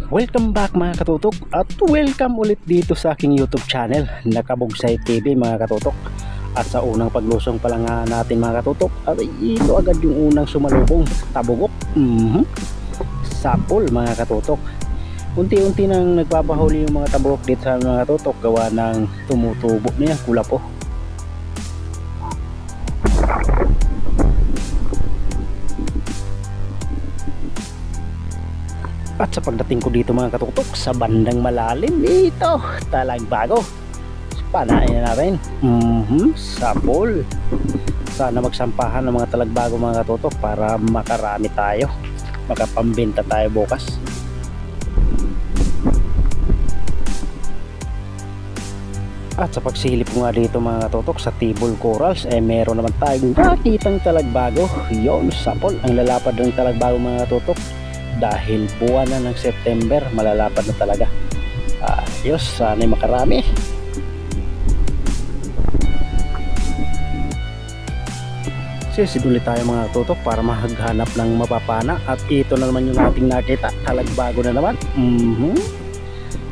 Welcome back mga katutok at welcome ulit dito sa aking YouTube channel Nakabugsay TV mga katutok. At sa unang paglusong pa lang natin mga katutok ay ito agad yung unang sumalubong, tabugok. Sapol mga katutok. Unti-unti nang nagpapahuli yung mga tabugok dito sa mga katutok gawa ng tumutubo niya kulapo. At sa pagdating ko dito mga katutok sa bandang malalim, ito talagbago. Panain na natin. Sapol. Sana magsampahan ng mga talagbago mga katutok para makarami tayo, makapambenta tayo bukas. At sa pagsilip ko nga dito mga katutok sa Tibol Corals meron naman tayong nakitang talagbago. Yon, sapol. Ang lalapad ng talagbago mga katutok. Dahil buwan na ng September, malalapad na talaga. Ayos, sana'y makarami. Sisiduli tayo mga tutok para maghanap ng mapapana. At ito na naman yung ating nakita, talagbago na naman.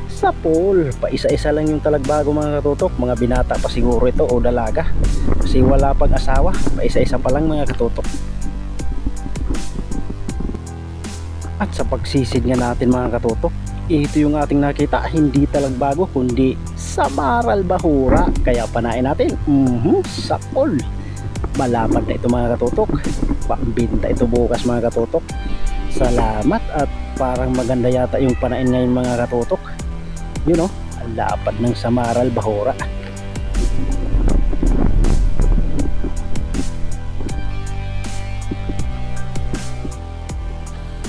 Sapol, pa isa-isa lang yung talagbago mga katutok. Mga binata pa siguro ito o dalaga, kasi wala pang asawa. Pa isa-isa pa lang mga katutok. At sa pagsisid nga natin mga katutok, ito yung ating nakita, hindi talagbago kundi samaral bahura. Kaya panain natin. Sapol. Malapad na ito mga katutok. Pambinta ito bukas mga katutok. Salamat. At parang maganda yata yung panain ngayon mga katutok. Yun o, ang lapad ng samaral bahura.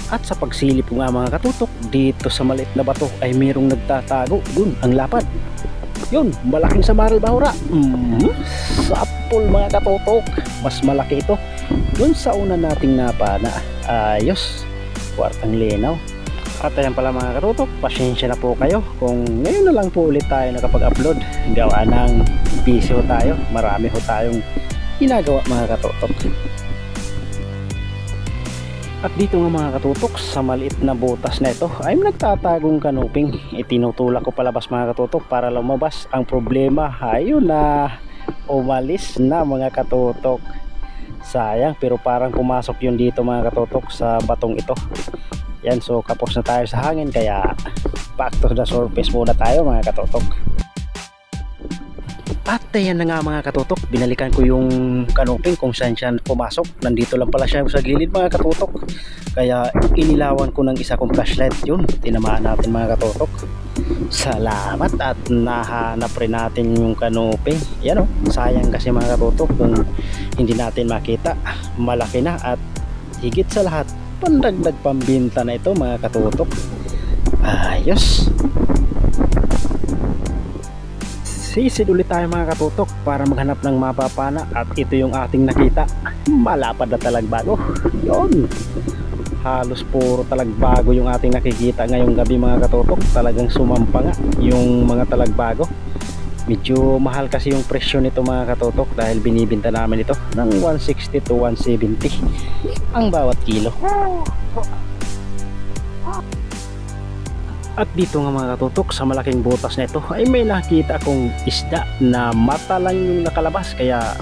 At sa pagsilip ko nga mga katutok, dito sa maliit na bato ay mayroong nagtatago. Dun, ang lapad. Yun, malaking samaral bahura. Sapol mga katutok. Mas malaki ito dun sa una nating napana. Ayos, kwartang linaw. At ayan pala mga katutok, pasensya na po kayo kung ngayon na lang po ulit tayo nakapag-upload. Gawa ng busy ho tayo. Marami ho tayong ginagawa mga katutok. At dito nga mga katutok, sa maliit na butas na ito ay nagtatagong kanuping. Itinutulak ko palabas mga katutok para lumabas. Ang problema ayun na umalis na mga katutok. Sayang, pero parang pumasok yun dito mga katutok sa batong ito. Yan, so kapos na tayo sa hangin, kaya back to the surface muna tayo mga katutok. At ayan na nga mga katutok, binalikan ko yung kanuping kung saan siya pumasok. Nandito lang pala siya sa gilid mga katutok. Kaya inilawan ko ng isa kong flashlight. Yun, tinamaan natin mga katutok. Salamat at nahanap rin natin yung kanuping. Yan o, sayang kasi mga katutok kung hindi natin makita. Malaki na at higit sa lahat, pandagdag pambinta na ito mga katutok. Ayos. Sisid ulit tayo mga katutok para maghanap ng mapapana. At ito yung ating nakita, malapad na talagbago. Yun, halos puro talagbago yung ating nakikita ngayong gabi mga katutok. Talagang sumampa nga yung mga talagbago. Medyo mahal kasi yung presyo nito mga katutok dahil binibinta namin ito ng 160 to 170 ang bawat kilo. At dito nga mga katutok, sa malaking butas na ito ay may nakita akong isda na mata lang yung nakalabas. Kaya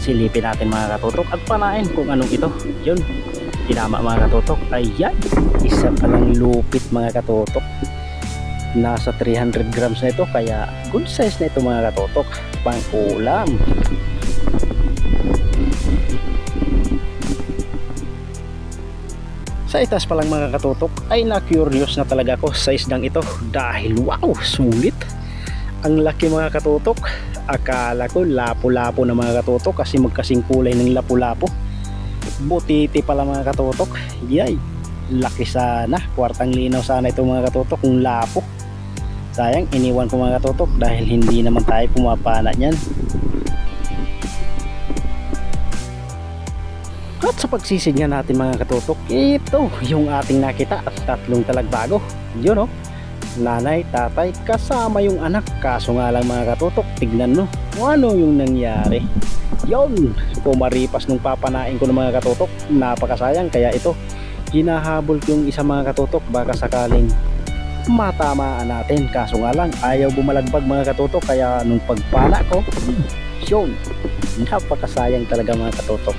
silipin natin mga katutok at panain kung anong ito. Yun, tinama mga katutok. Ayan, isa palang lupit mga katutok. Nasa 300 grams na ito, kaya good size na ito mga katutok. Pang ulam. Sa itas pa lang mga katutok ay na-curious na talaga ako sa isdang ito dahil wow, sulit. Ang laki mga katutok. Akala ko lapu-lapo na mga katutok kasi magkasing kulay ng lapu-lapo. Butiti pala mga katutok. Yay, laki sana. Kwartang linaw sana ito mga katutok kung lapo. Sayang, iniwan ko mga katutok dahil hindi naman tayo pumapana niyan. At sa pagsisid nga natin mga katutok, ito yung ating nakita at tatlong talagbago. Yun o, nanay, tatay, kasama yung anak. Kaso nga lang mga katutok, tignan mo ano yung nangyari. Yun, pumaripas nung papanain ko ng mga katutok. Napakasayang, kaya ito hinahabol ko yung isa mga katutok, baka sakaling matamaan natin. Kaso nga lang ayaw bumalagbag mga katutok, kaya nung pagpana ko, yun, napakasayang talaga mga katutok.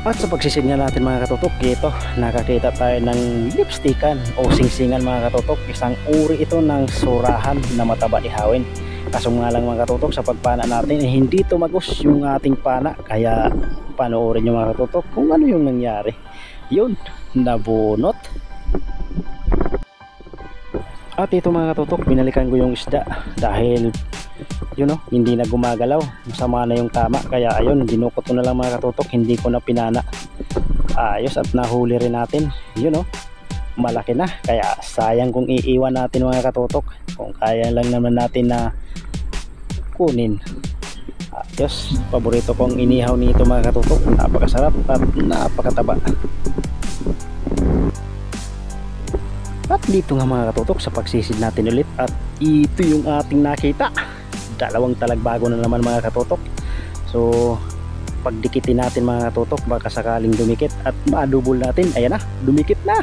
At sa pagsisid nga natin mga katutok, ito nakakita tayo ng lipstickan o singsingan mga katutok. Isang uri ito ng surahan na mataba ihawin. Kaso nga lang mga katutok, sa pagpana natin hindi tumagos yung ating pana, kaya panoorin nyo mga katutok kung ano yung nangyari. Yun, nabunot. At ito mga katutok, binalikan ko yung isda dahil yun o, hindi na gumagalaw, masama na yung tama, kaya ayun, dinukot ko na lang mga katutok, hindi ko na pinana. Ayos, at nahuli rin natin. Yun o, malaki na, kaya sayang kung iiwan natin mga katutok, kung kaya lang naman natin na kunin. Ayos, paborito kong inihaw nito mga katutok, napakasarap at napakataba. At dito nga mga katutok, sa pagsisid natin ulit, at ito yung ating nakita, dalawang talagbago na naman mga katutok. So pagdikitin natin mga katutok, baka sakaling dumikit at madubol natin. Ayan na, dumikit na.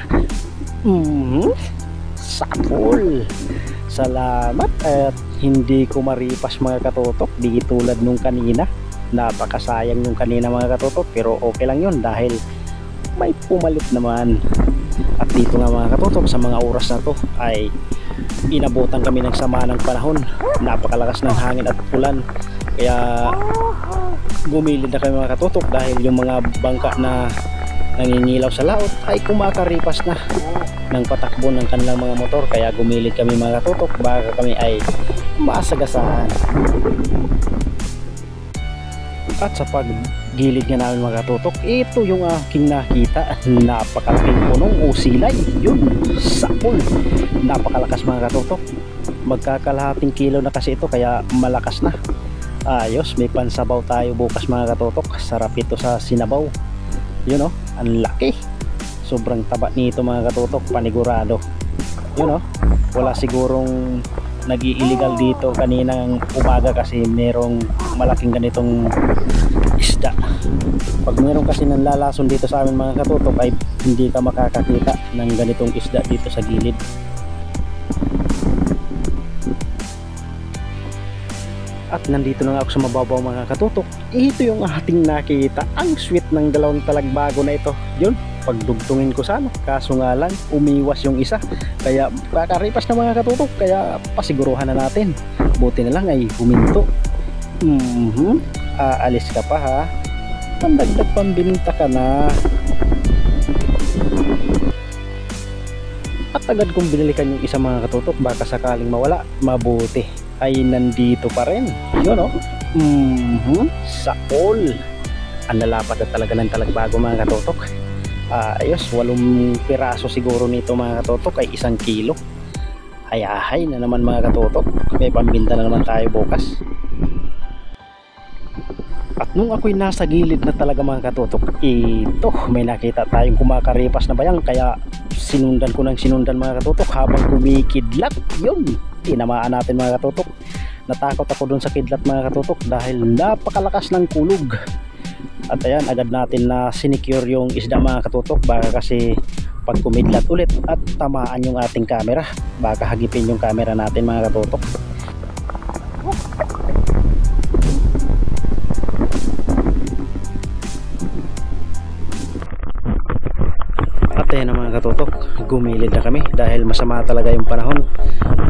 Sapol. Salamat at hindi ko maripas mga katutok, di tulad nung kanina. Napakasayang yung kanina mga katutok, pero okay lang yun dahil may pumalit naman. At dito nga mga katutok, sa mga oras na to ay inabutan kami ng sama ng panahon. Napakalakas ng hangin at ulan, kaya gumilid na kami mga katutok dahil yung mga bangka na nangingilaw sa laot ay kumakaripas na ng patakbo ng kanilang mga motor, kaya gumilid kami mga katutok, baka kami ay masagasaan. At sa paggilid nga namin mga katutok, ito yung aking nakita, napakalaking punong o silay. Yun, sapol, napakalakas mga katutok, magkakalahating kilo na kasi ito, kaya malakas na. Ayos, may pansabaw tayo bukas mga katutok, sarap ito sa sinabaw. Yun o, ang laki, sobrang taba nito mga katutok, panigurado. Yun o, wala sigurong nag-i-illegal dito kaninang umaga kasi merong malaking ganitong isda. Pag meron kasi nang lalason dito sa amin mga katutok ay hindi ka makakakita ng ganitong isda dito sa gilid. At nandito na nga ako sa mababaw mga katutok. Ito yung ating nakita, ang sweet ng dalawang talagbago na ito. Yun, pagdugtungin ko sana, kaso nga lang umiwas yung isa, kaya kakaripas na mga katutok, kaya pasiguruhan na natin. Buti na lang ay huminto. Aalis ka pa ha, pandagdag pambinta ka na. At agad kong binilikan yung isa mga katutok, baka sakaling mawala. Mabuti ay nandito pa rin. Yun o, sapol. Ang lalapad na talaga ng talagbago mga katutok. Ayos, 8 piraso siguro nito mga katutok ay 1 kilo. Hayahay na naman mga katutok, may pambinta na naman tayo bukas. At nung ako'y nasa gilid na talaga mga katutok, ito, may nakita tayong kumakaripas na bayang, kaya sinundan ko ng sinundan mga katutok habang kumikidlat. Yun, tinamaan natin mga katutok. Natakot ako dun sa kidlat mga katutok dahil napakalakas ng kulog. At ayan, agad natin na sinicure yung isda mga katutok, baka kasi pag kumidlat ulit at tamaan yung ating camera, baka hagipin yung camera natin mga katutok. At ayan na mga katutok, gumilid na kami dahil masama talaga yung panahon,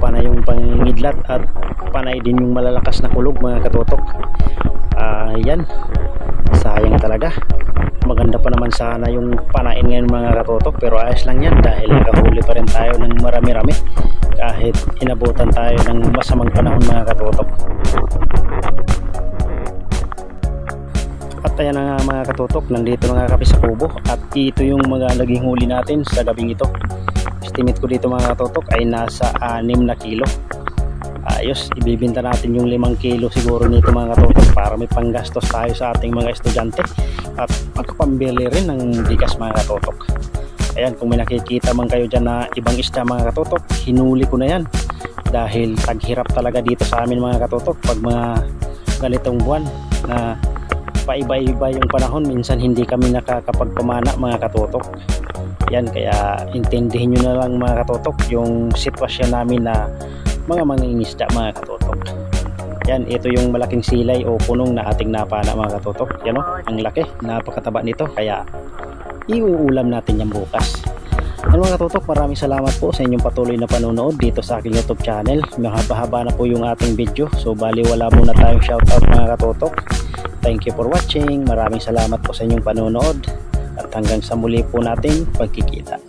panay yung pangingidlat at panay din yung malalakas na kulog mga katutok. Ayan, sayang talaga. Maganda pa naman sana yung panain ngayon mga katutok, pero ayos lang yan dahil nakahuli pa rin tayo ng marami-rami kahit inabutan tayo ng masamang panahon mga katutok. At ayan na nga mga katutok, nandito na nga kami sa kubo at ito yung mga naging huli natin sa gabing ito. Estimate ko dito mga katutok ay nasa 6 na kilo. Ayos, ibibinta natin yung 5 kilo siguro nito mga katutok para may panggastos tayo sa ating mga estudyante at pagpambili rin ng bigas mga katutok. Ayan, kung may nakikita man kayo dyan na ibang isda mga katutok, hinuli ko na yan dahil taghirap talaga dito sa amin mga katutok pag mga ganitong buwan na paiba-iba yung panahon, minsan hindi kami nakakapagpamana mga katutok. Yan, kaya intindihin nyo na lang mga katutok yung sitwasyon namin na mga mangingisda mga katutok. Yan, ito yung malaking silay o punong na ating napana mga katutok. Yan o, ang laki, napakataba nito, kaya iuulam natin yan bukas. Ano mga katutok, maraming salamat po sa inyong patuloy na panonood dito sa aking YouTube channel. Mahaba-haba na po yung ating video, so bali wala muna tayong shoutout mga katutok. Thank you for watching, maraming salamat po sa inyong panonood at hanggang sa muli po nating pagkikita.